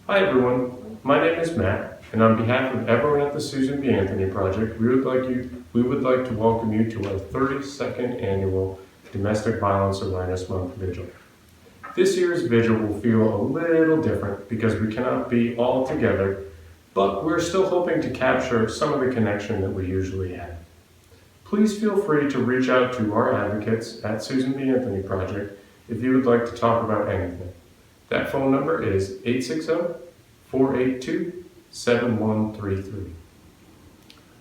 Hi everyone, my name is Matt, and on behalf of everyone at the Susan B. Anthony Project, we would like to welcome you to our 32nd annual Domestic Violence Awareness Month Vigil. This year's Vigil will feel a little different because we cannot be all together, but we're still hoping to capture some of the connection that we usually have. Please feel free to reach out to our advocates at Susan B. Anthony Project if you would like to talk about anything. That phone number is 860-482-7133.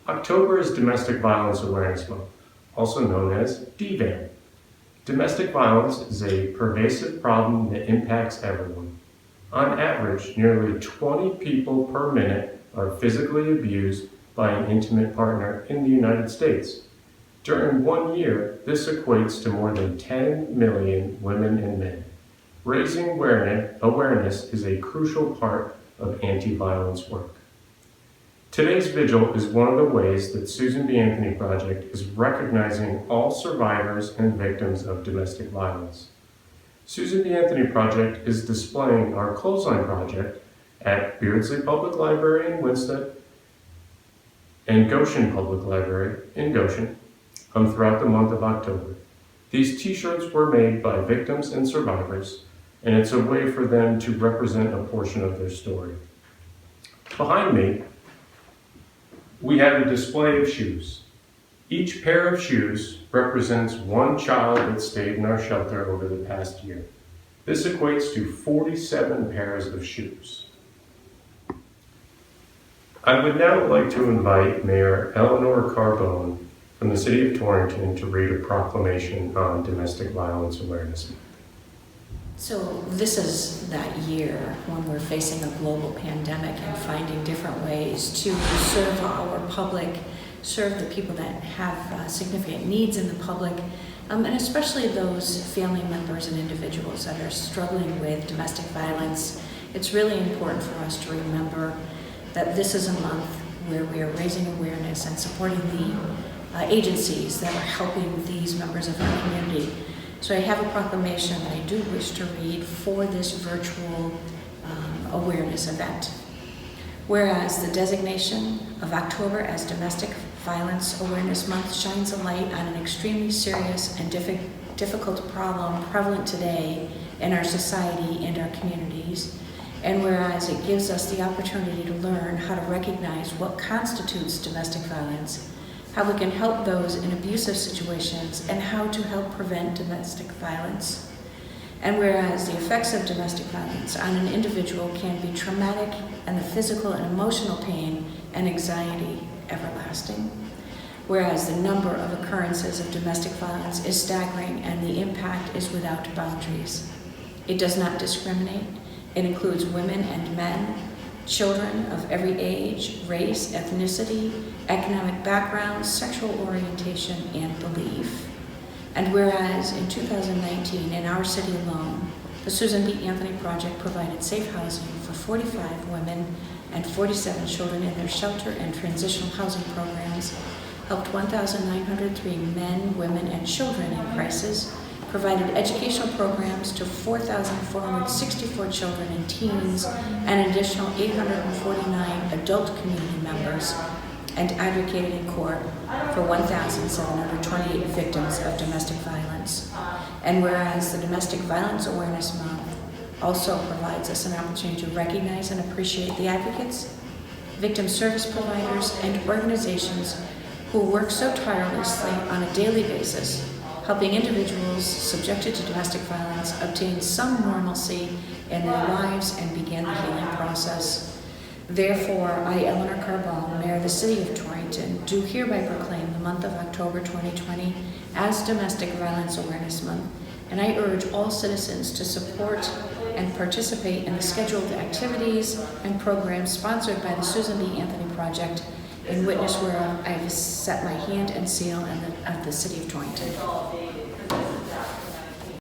October is Domestic Violence Awareness Month, also known as DVAM. Domestic violence is a pervasive problem that impacts everyone. On average, nearly 20 people per minute are physically abused by an intimate partner in the United States. During 1 year, this equates to more than 10 million women and men. Raising awareness is a crucial part of anti-violence work. Today's Vigil is one of the ways that Susan B. Anthony Project is recognizing all survivors and victims of domestic violence. Susan B. Anthony Project is displaying our Clothesline Project at Beardsley Public Library in Winston and Goshen Public Library in Goshen throughout the month of October. These t-shirts were made by victims and survivors, and it's a way for them to represent a portion of their story. Behind me, we have a display of shoes. Each pair of shoes represents one child that stayed in our shelter over the past year. This equates to 47 pairs of shoes. I would now like to invite Mayor Eleanor Carbone from the City of Torrington to read a proclamation on Domestic Violence Awareness Month. So this is that year when we're facing a global pandemic and finding different ways to serve our public, serve the people that have significant needs in the public, and especially those family members and individuals that are struggling with domestic violence. It's really important for us to remember that this is a month where we are raising awareness and supporting the agencies that are helping these members of our community. So I have a proclamation that I do wish to read for this virtual awareness event. Whereas the designation of October as Domestic Violence Awareness Month shines a light on an extremely serious and difficult problem prevalent today in our society and our communities, and whereas it gives us the opportunity to learn how to recognize what constitutes domestic violence, how we can help those in abusive situations, and how to help prevent domestic violence. And whereas the effects of domestic violence on an individual can be traumatic, and the physical and emotional pain and anxiety everlasting, whereas the number of occurrences of domestic violence is staggering and the impact is without boundaries. It does not discriminate. It includes women and men, children of every age, race, ethnicity, economic background, sexual orientation, and belief. And whereas in 2019, in our city alone, the Susan B. Anthony Project provided safe housing for 45 women and 47 children in their shelter and transitional housing programs, helped 1,903 men, women, and children in crisis, provided educational programs to 4,464 children and teens, and an additional 849 adult community members, and advocated in court for 1,728 victims of domestic violence. And whereas the Domestic Violence Awareness Month also provides us an opportunity to recognize and appreciate the advocates, victim service providers, and organizations who work so tirelessly on a daily basis, helping individuals subjected to domestic violence obtain some normalcy in their lives and begin the healing process. Therefore, I, Eleanor Carbone, Mayor of the City of Torrington, do hereby proclaim the month of October 2020 as Domestic Violence Awareness Month, and I urge all citizens to support and participate in the scheduled activities and programs sponsored by the Susan B. Anthony Project, in witness whereof I have set my hand and seal of the City of Torrington.